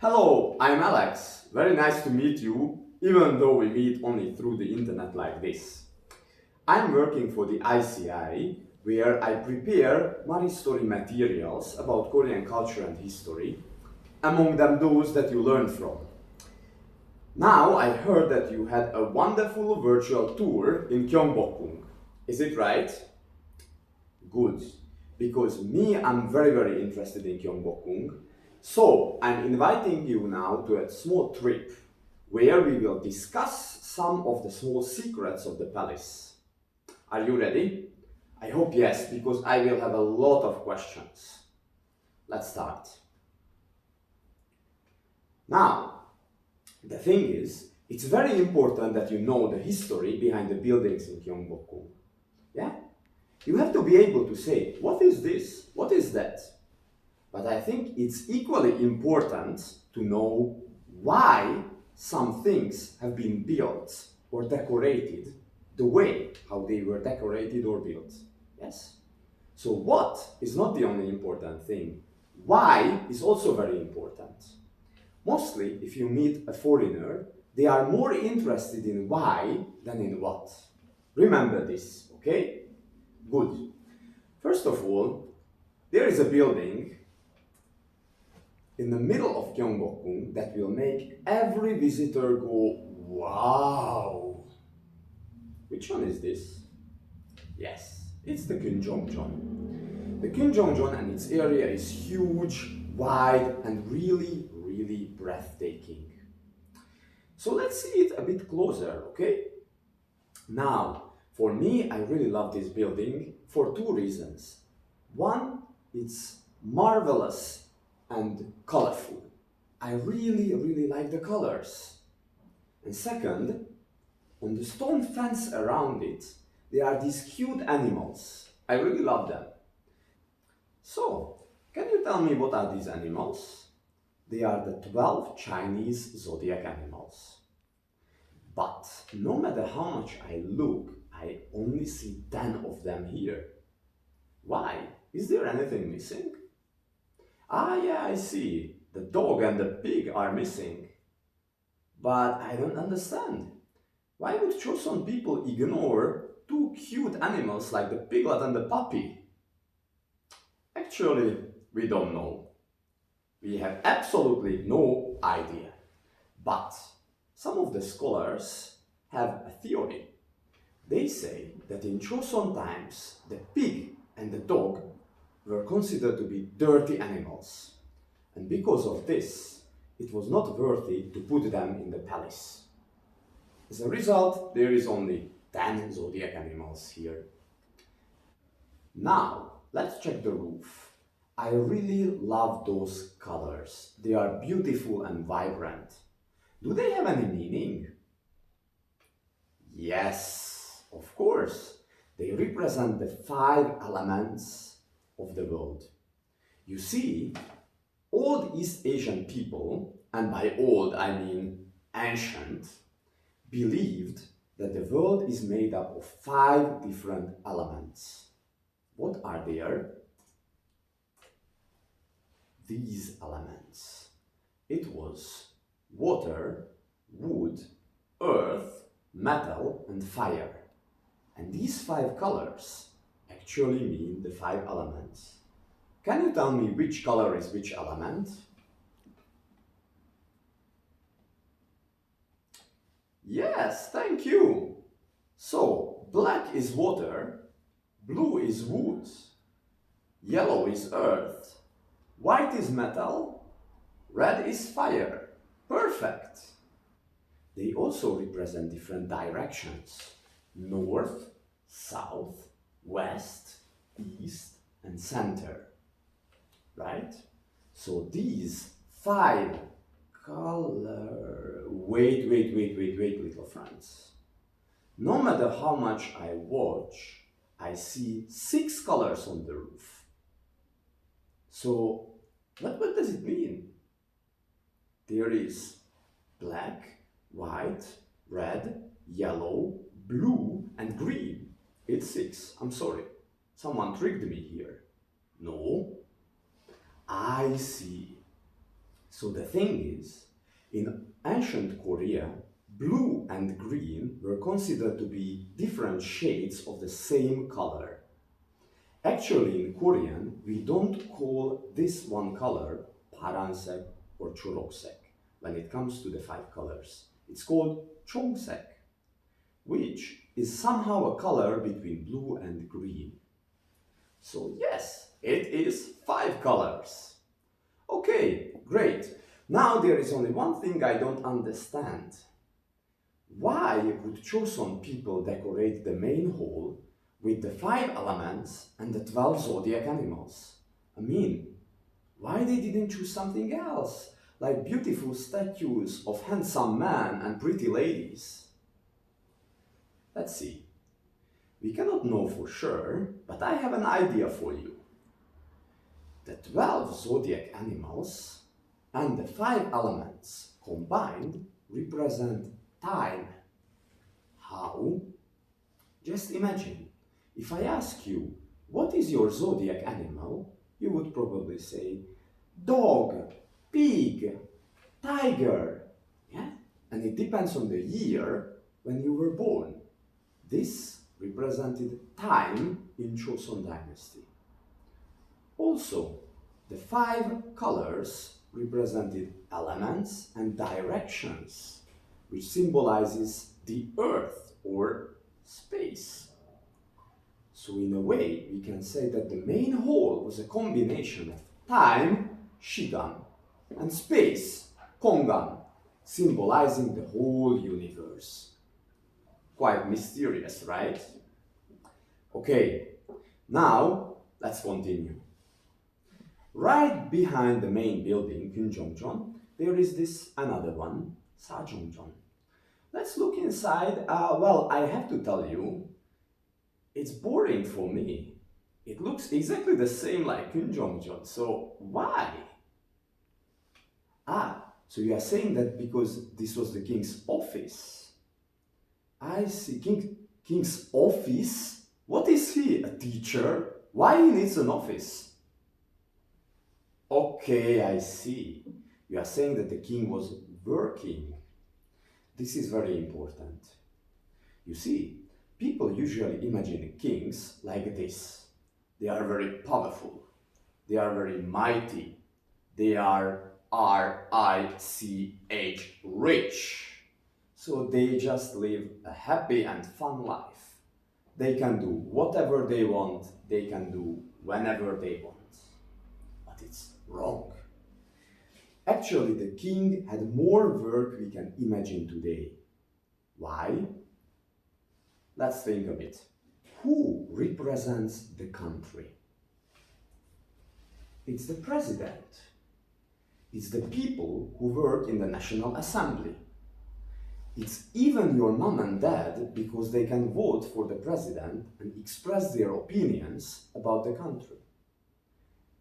Hello, I'm Alex. Very nice to meet you, even though we meet only through the internet like this. I'm working for the ICI, where I prepare money story materials about Korean culture and history, among them those that you learn from. Now I heard that you had a wonderful virtual tour in Gyeongbokgung. Is it right? Good. Because I'm very interested in Gyeongbokgung. So I'm inviting you now to a small trip where we will discuss some of the small secrets of the palace. Are you ready? I hope yes, because I will have a lot of questions. Let's start. Now, the thing is, it's very important that you know the history behind the buildings in Gyeongbokgung. Yeah? You have to be able to say, what is this? What is that? But I think it's equally important to know why some things have been built or decorated the way how they were decorated or built. Yes? So what is not the only important thing. Why is also very important. Mostly, if you meet a foreigner, they are more interested in why than in what. Remember this, okay? Good. First of all, there is a building in the middle of Gyeongbokgung that will make every visitor go, wow. Which one is this? Yes, it's the Kunjongjeon. The Kunjongjeon and its area is huge, wide, and really breathtaking. So let's see it a bit closer, okay? Now, for me, I really love this building for two reasons. One, it's marvelous and colorful. I really like the colors. And second, on the stone fence around it, there are these cute animals. I really love them. So, can you tell me what are these animals? They are the 12 Chinese zodiac animals. But no matter how much I look, I only see 10 of them here. Why? Is there anything missing? Ah, yeah, I see. The dog and the pig are missing. But I don't understand. Why would Choson people ignore two cute animals like the piglet and the puppy? Actually, we don't know. We have absolutely no idea. But some of the scholars have a theory. They say that in Choson times, the pig and the dog were considered to be dirty animals. And because of this, it was not worthy to put them in the palace. As a result, there is only 10 zodiac animals here. Now, let's check the roof. I really love those colors. They are beautiful and vibrant. Do they have any meaning? Yes, of course. They represent the 5 elements of the world. You see, old East Asian people, and by old I mean ancient, believed that the world is made up of 5 different elements. What are they? These elements. It was water, wood, earth, metal, and fire. And these 5 colors actually mean the 5 elements. Can you tell me which color is which element? Yes, thank you. So, black is water, blue is wood, yellow is earth, white is metal, red is fire. Perfect. They also represent different directions: north, south, west, east, and center. Right? So these 5 color... Wait, little friends. No matter how much I watch, I see 6 colors on the roof. So, what does it mean? There is black, white, red, yellow, blue, and green. It's 6. I'm sorry. Someone tricked me here. No. I see. So the thing is, in ancient Korea, blue and green were considered to be different shades of the same color. Actually, in Korean, we don't call this one color paran색 or cho록색 when it comes to the 5 colors. It's called chongsek, which is somehow a color between blue and green. So yes, it is 5 colors. Okay, great. Now there is only one thing I don't understand. Why would Choson people decorate the main hall with the 5 elements and the 12 zodiac animals? I mean, why they didn't choose something else, like beautiful statues of handsome men and pretty ladies? Let's see. We cannot know for sure, but I have an idea for you. The 12 zodiac animals and the 5 elements combined represent time. How? Just imagine, if I ask you, what is your zodiac animal? You would probably say, dog, pig, tiger. Yeah? And it depends on the year when you were born. This represented time in Choson dynasty. Also, the 5 colors represented elements and directions, which symbolizes the earth or space. So in a way, we can say that the main hall was a combination of time, Shigan, and space, Kongan, symbolizing the whole universe. Quite mysterious, right? Okay, now let's continue. Right behind the main building, Kunjongjeon, there is this another one, Sajongjeon. Let's look inside. Well, I have to tell you, it's boring for me. It looks exactly the same like Kunjongjeon, so why? So you are saying that because this was the king's office. I see, king's office? What is he, a teacher? Why he needs an office? Okay, I see. You are saying that the king was working. This is very important. You see, people usually imagine kings like this. They are very powerful. They are very mighty. They are R-I-C-H, rich. So they just live a happy and fun life. They can do whatever they want. They can do whenever they want. But it's wrong. Actually, the king had more work we can imagine today. Why? Let's think a bit. Who represents the country? It's the president. It's the people who work in the National Assembly. It's even your mom and dad because they can vote for the president and express their opinions about the country.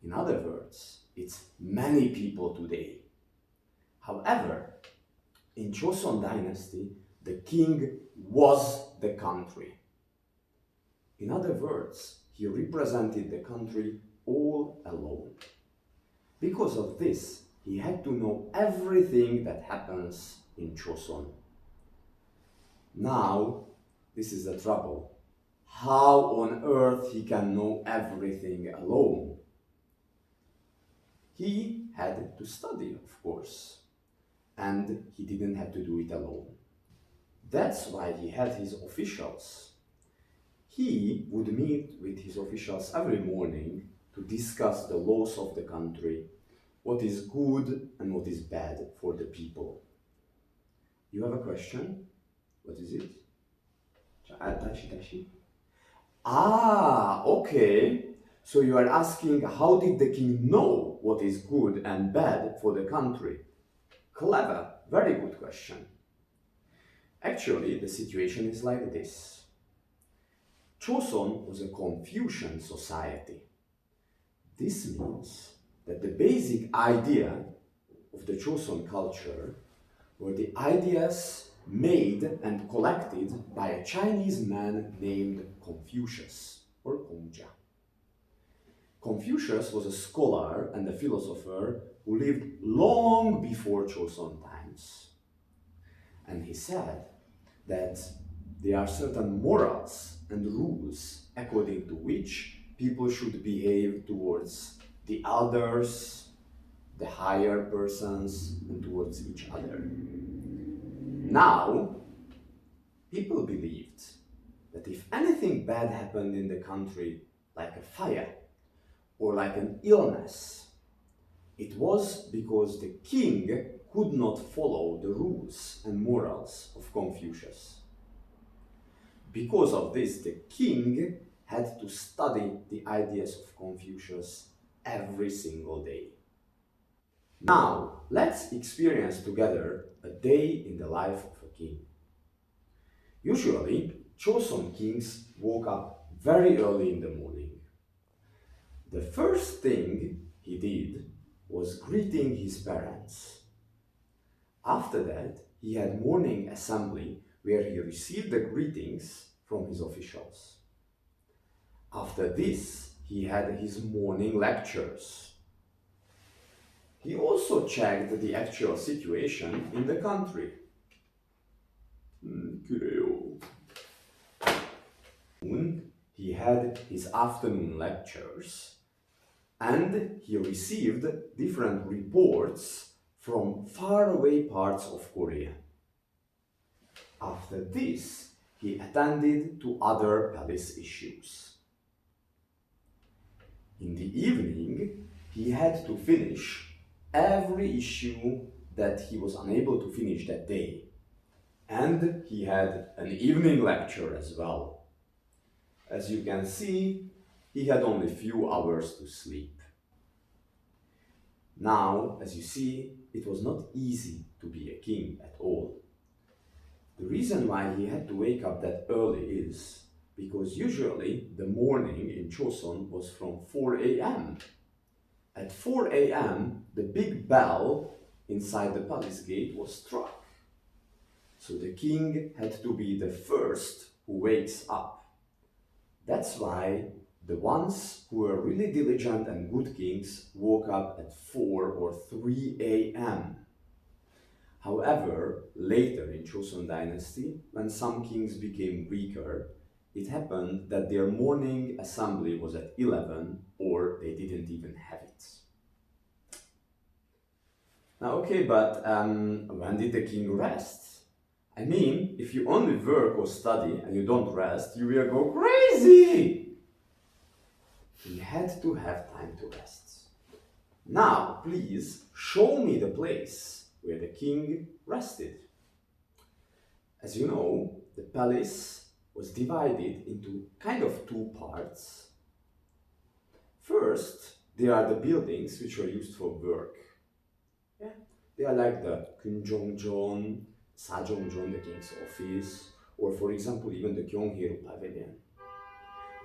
In other words, it's many people today. However, in Joseon dynasty, the king was the country. In other words, he represented the country all alone. Because of this, he had to know everything that happens in Joseon. Now, this is the trouble. How on earth he can know everything alone? He had to study, of course, and he didn't have to do it alone. That's why he had his officials. He would meet with his officials every morning to discuss the laws of the country, what is good and what is bad for the people. You have a question? What is it? Okay. So you are asking, how did the king know what is good and bad for the country? Clever, very good question. Actually, the situation is like this. Joseon was a Confucian society. This means that the basic idea of the Joseon culture were the ideas made and collected by a Chinese man named Confucius or Kongjia. Confucius was a scholar and a philosopher who lived long before Joseon times. And he said that there are certain morals and rules according to which people should behave towards the elders, the higher persons, and towards each other. Now, people believed that if anything bad happened in the country, like a fire or like an illness, it was because the king could not follow the rules and morals of Confucius. Because of this, the king had to study the ideas of Confucius every single day. Now, let's experience together a day in the life of a king. Usually, Joseon kings woke up very early in the morning. The first thing he did was greeting his parents. After that, he had morning assembly where he received the greetings from his officials. After this, he had his morning lectures. He also checked the actual situation in the country. He had his afternoon lectures and he received different reports from faraway parts of Korea. After this, he attended to other palace issues. In the evening, he had to finish every issue that he was unable to finish that day. And he had an evening lecture as well. As you can see, he had only few hours to sleep. Now, as you see, it was not easy to be a king at all. The reason why he had to wake up that early is because usually the morning in Joseon was from 4 a.m. At 4 a.m., the big bell inside the palace gate was struck. So the king had to be the first who wakes up. That's why the ones who were really diligent and good kings woke up at 4 or 3 a.m. However, later in Joseon dynasty, when some kings became weaker, it happened that their morning assembly was at 11 or they didn't even have it. Now, okay, but when did the king rest? I mean, if you only work or study and you don't rest, you will go crazy! He had to have time to rest. Now, please show me the place where the king rested. As you know, the palace was divided into kind of two parts. First, there are the buildings which were used for work. Yeah? They are like the Kunjongjeon, Sajongjeon, the king's office, or for example, even the Gyeonghaeru pavilion.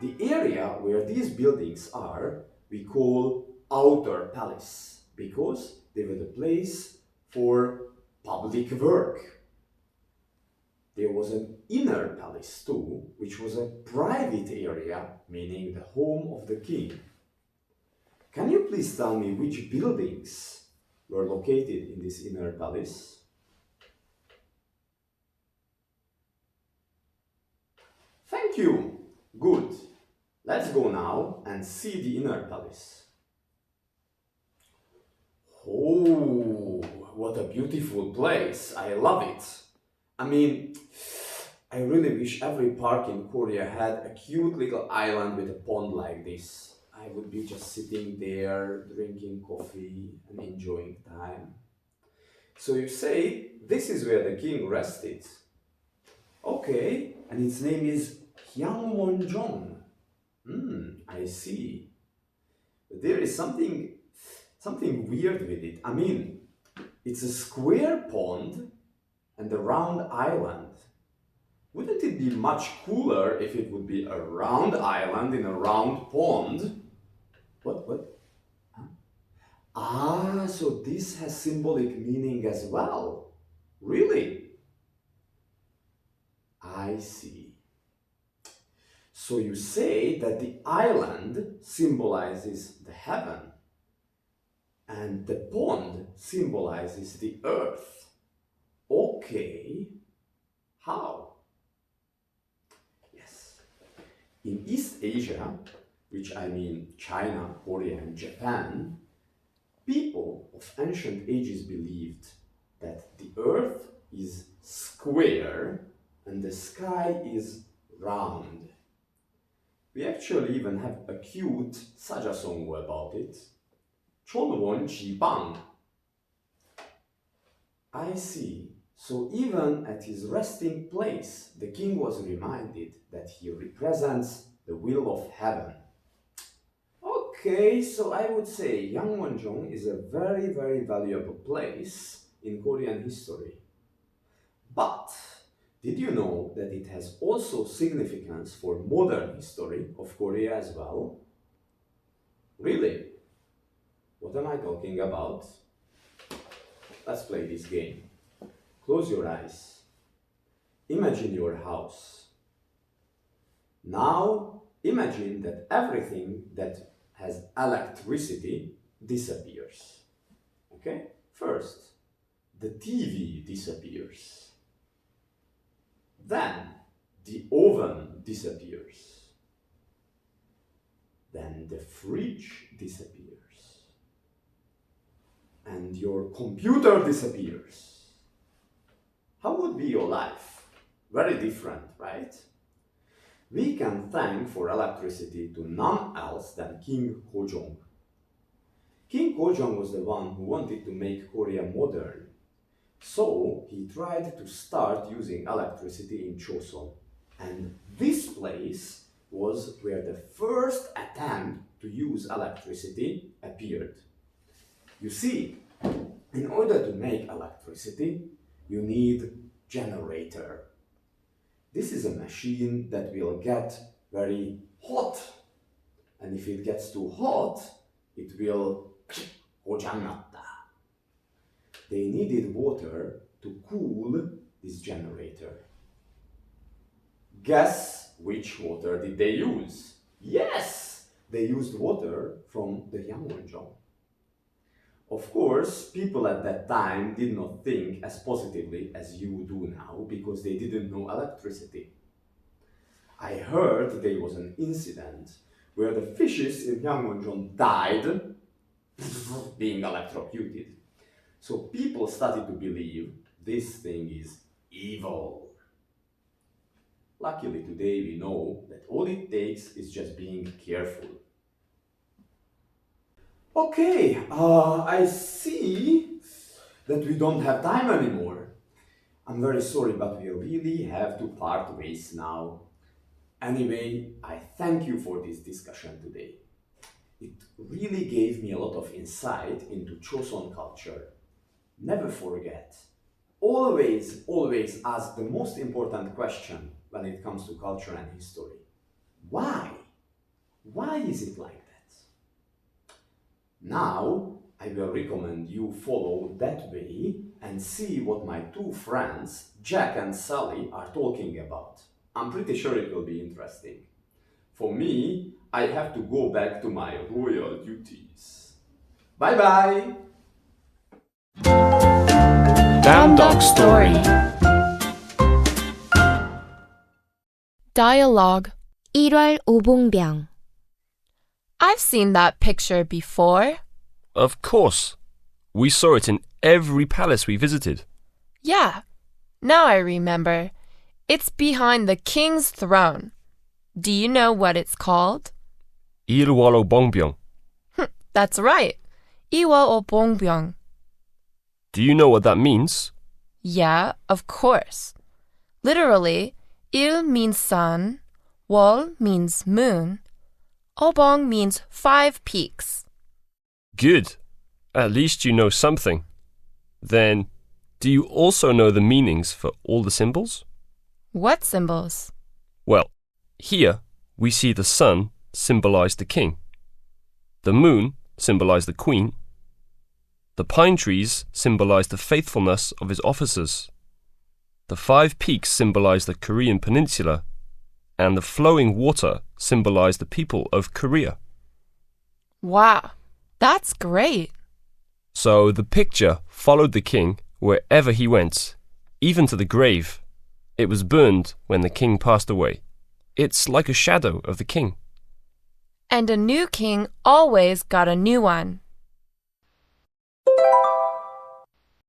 The area where these buildings are, we call outer palace, because they were the place for public work. There was an inner palace too, which was a private area, meaning the home of the king. Can you please tell me which buildings were located in this inner palace? Thank you. Good. Let's go now and see the inner palace. Oh, what a beautiful place. I love it. I mean, I really wish every park in Korea had a cute little island with a pond like this. I would be just sitting there, drinking coffee and enjoying time. So you say, this is where the king rested. Okay, and its name is Hyangwonjeong. I see. But there is something weird with it. I mean, it's a square pond and a round island. Wouldn't it be much cooler if it would be a round island in a round pond? What? Huh? Ah, so this has symbolic meaning as well. Really? I see. So you say that the island symbolizes the heaven and the pond symbolizes the earth. Okay, how? Yes, in East Asia, which I mean China, Korea, and Japan, people of ancient ages believed that the earth is square and the sky is round. We actually even have a cute saja song about it. 촌원 지방. I see. So even at his resting place, the king was reminded that he represents the will of heaven. Okay, so I would say Yangwon-jong is a very, very valuable place in Korean history. But did you know that it has also significance for modern history of Korea as well? Really? What am I talking about? Let's play this game. Close your eyes. Imagine your house. Now imagine that everything that has electricity disappears. Okay? First, the TV disappears. Then the oven disappears. Then the fridge disappears. And your computer disappears. How would be your life? Very different, right? We can thank for electricity to none else than King Hojong. King Hojong was the one who wanted to make Korea modern. So he tried to start using electricity in Choson. And this place was where the first attempt to use electricity appeared. You see, in order to make electricity, you need generator. This is a machine that will get very hot. And if it gets too hot, it will 고장났다. They needed water to cool this generator. Guess which water did they use? Yes, they used water from the Yangwon-jong. Of course, people at that time did not think as positively as you do now because they didn't know electricity. I heard there was an incident where the fishes in Yangwon-jong died being electrocuted. So people started to believe this thing is evil. Luckily today we know that all it takes is just being careful. Okay, I see that we don't have time anymore. I'm very sorry, but we really have to part ways now. Anyway, I thank you for this discussion today. It really gave me a lot of insight into Choson culture. Never forget, always ask the most important question when it comes to culture and history. Why? Why is it like that? Now, I will recommend you follow that way and see what my two friends, Jack and Sally, are talking about. I'm pretty sure it will be interesting. For me, I have to go back to my royal duties. Bye-bye! Damn Dog Story. Dialogue. 1월 오봉병. I've seen that picture before. Of course. We saw it in every palace we visited. Yeah, now I remember. It's behind the king's throne. Do you know what it's called? 일월오 봉병. That's right. 2월 오봉병. Do you know what that means? Yeah, of course. Literally, 일 means sun, 월 means moon, 오봉 means 5 peaks. Good. At least you know something. Then, do you also know the meanings for all the symbols? What symbols? Well, here we see the sun symbolize the king. The moon symbolize the queen. The pine trees symbolize the faithfulness of his officers. The 5 peaks symbolize the Korean peninsula. and the flowing water symbolized the people of Korea. Wow, that's great. So the picture followed the king wherever he went, even to the grave. It was burned when the king passed away. It's like a shadow of the king. And a new king always got a new one.